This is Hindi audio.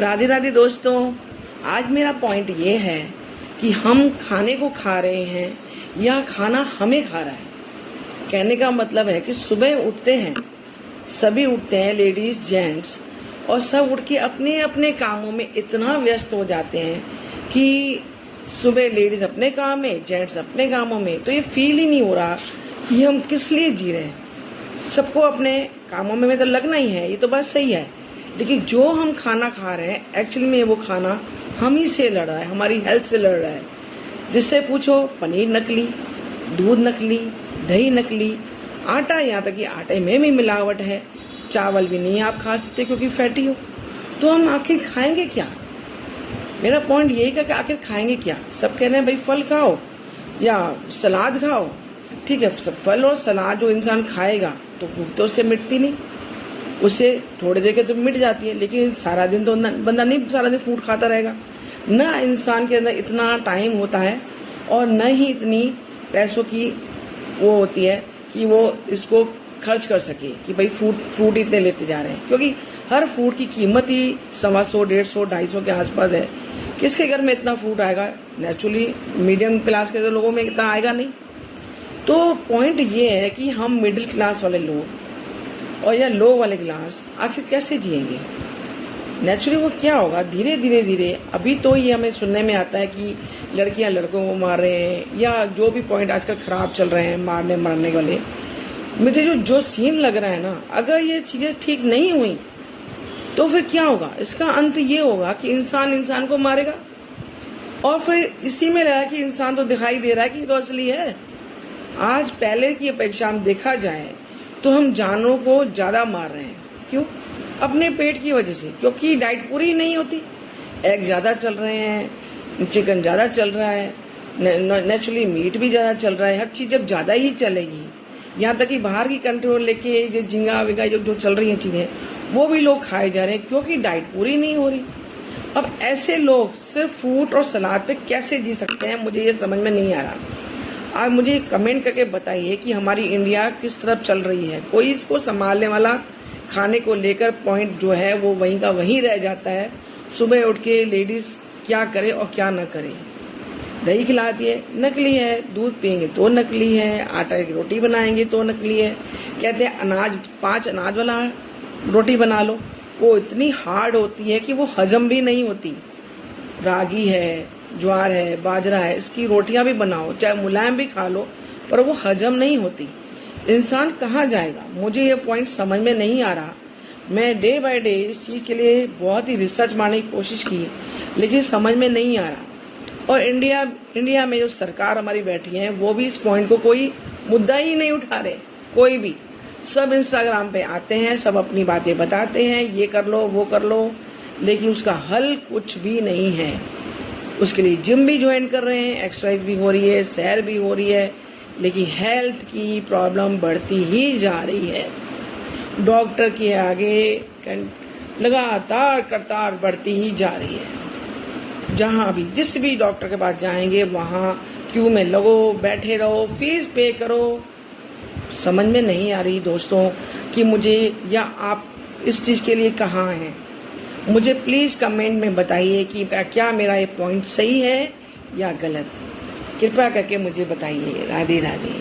राधे राधे दोस्तों, आज मेरा पॉइंट ये है कि हम खाने को खा रहे हैं या खाना हमें खा रहा है। कहने का मतलब है कि सुबह उठते हैं, सभी उठते हैं, लेडीज जेंट्स, और सब उठ के अपने अपने कामों में इतना व्यस्त हो जाते हैं कि सुबह लेडीज अपने काम में, जेंट्स अपने कामों में, तो ये फील ही नहीं हो रहा कि हम किस लिए जी रहे हैं। सबको अपने कामों में तो लगना ही है, ये तो बात सही है, लेकिन जो हम खाना खा रहे हैं एक्चुअली में वो खाना हम ही से लड़ रहा है, हमारी हेल्थ से लड़ रहा है। जिससे पूछो पनीर नकली, दूध नकली, दही नकली, आटा, यहाँ तक कि आटे में भी मिलावट है, चावल भी नहीं आप खा सकते क्योंकि फैटी हो। तो हम आखिर खाएंगे क्या? मेरा पॉइंट यही है कि आखिर खाएंगे क्या। सब कह रहे हैं भाई फल खाओ या सलाद खाओ, ठीक है, फल और सलाद जो इंसान खाएगा तो भूख तो उससे मिटती नहीं, उससे थोड़ी देर के तो मिट जाती है, लेकिन सारा दिन तो बंदा नहीं सारा दिन फूड खाता रहेगा। न इंसान के अंदर इतना टाइम होता है और न ही इतनी पैसों की वो होती है कि वो इसको खर्च कर सके कि भाई फ्रूट इतने लेते जा रहे हैं, क्योंकि हर फ्रूट की कीमत ही 125, 150, 250 के आसपास है। किसके घर में इतना फ्रूट आएगा? नेचुरली मीडियम क्लास के लोगों में इतना आएगा नहीं। तो पॉइंट ये है कि हम मिडिल क्लास वाले लोग और या लो वाले क्लास आखिर कैसे जिएंगे? नेचुरली वो क्या होगा, धीरे धीरे धीरे। अभी तो ये हमें सुनने में आता है कि लड़कियां लड़कों को मार रहे हैं या जो भी पॉइंट आजकल खराब चल रहे हैं मारने वाले। मुझे जो सीन लग रहा है ना, अगर ये चीजें ठीक नहीं हुई तो फिर क्या होगा? इसका अंत ये होगा कि इंसान इंसान को मारेगा और फिर इसी में रहा कि इंसान तो दिखाई दे रहा है कि तो असली है। आज पहले की अपेक्षा हम देखा जाए तो हम जानवरों को ज्यादा मार रहे हैं। क्यों? अपने पेट की वजह से, क्योंकि डाइट पूरी नहीं होती। एग ज्यादा चल रहे हैं, चिकन ज्यादा चल रहा है, नेचुरली मीट भी ज्यादा चल रहा है। हर चीज जब ज्यादा ही चलेगी, यहाँ तक कि बाहर की कंट्रोल लेके जो झींगा विगा जो चल रही है चीजें, वो भी लोग खाए जा रहे हैं क्योंकि डाइट पूरी नहीं हो रही। अब ऐसे लोग सिर्फ फ्रूट और सलाद पे कैसे जी सकते हैं, मुझे ये समझ में नहीं आ रहा। आप मुझे कमेंट करके बताइए कि हमारी इंडिया किस तरफ चल रही है। कोई इसको संभालने वाला खाने को लेकर पॉइंट जो है वो वहीं का वहीं रह जाता है। सुबह उठ के लेडीज क्या करे और क्या न करे। दही खिलाती है, नकली है, दूध पियेंगे तो नकली है, आटा की रोटी बनाएंगे तो नकली है। कहते हैं अनाज 5 अनाज वाला रोटी बना लो, वो इतनी हार्ड होती है कि वो हजम भी नहीं होती। रागी है, ज्वार है, बाजरा है, इसकी रोटियां भी बनाओ, चाहे मुलायम भी खा लो, पर वो हजम नहीं होती। इंसान कहाँ जाएगा? मुझे ये पॉइंट समझ में नहीं आ रहा। मैं डे बाय डे इस चीज के लिए बहुत ही रिसर्च मारने की कोशिश की, लेकिन समझ में नहीं आ रहा। और इंडिया में जो सरकार हमारी बैठी है वो भी इस पॉइंट को कोई मुद्दा ही नहीं उठा रहे। कोई भी, सब इंस्टाग्राम पे आते हैं, सब अपनी बातें बताते हैं, ये कर लो वो कर लो, लेकिन उसका हल कुछ भी नहीं है। उसके लिए जिम भी ज्वाइन कर रहे हैं, एक्सरसाइज भी हो रही है, सैर भी हो रही है, लेकिन हेल्थ की प्रॉब्लम बढ़ती ही जा रही है। डॉक्टर के आगे लगातार कतार बढ़ती ही जा रही है। जहां भी जिस भी डॉक्टर के पास जाएंगे वहां क्यू में लगो, बैठे रहो, फीस पे करो। समझ में नहीं आ रही दोस्तों कि मुझे या आप इस चीज के लिए कहाँ हैं। मुझे प्लीज कमेंट में बताइए कि क्या मेरा ये पॉइंट सही है या गलत। कृपया करके मुझे बताइए। राधे राधे।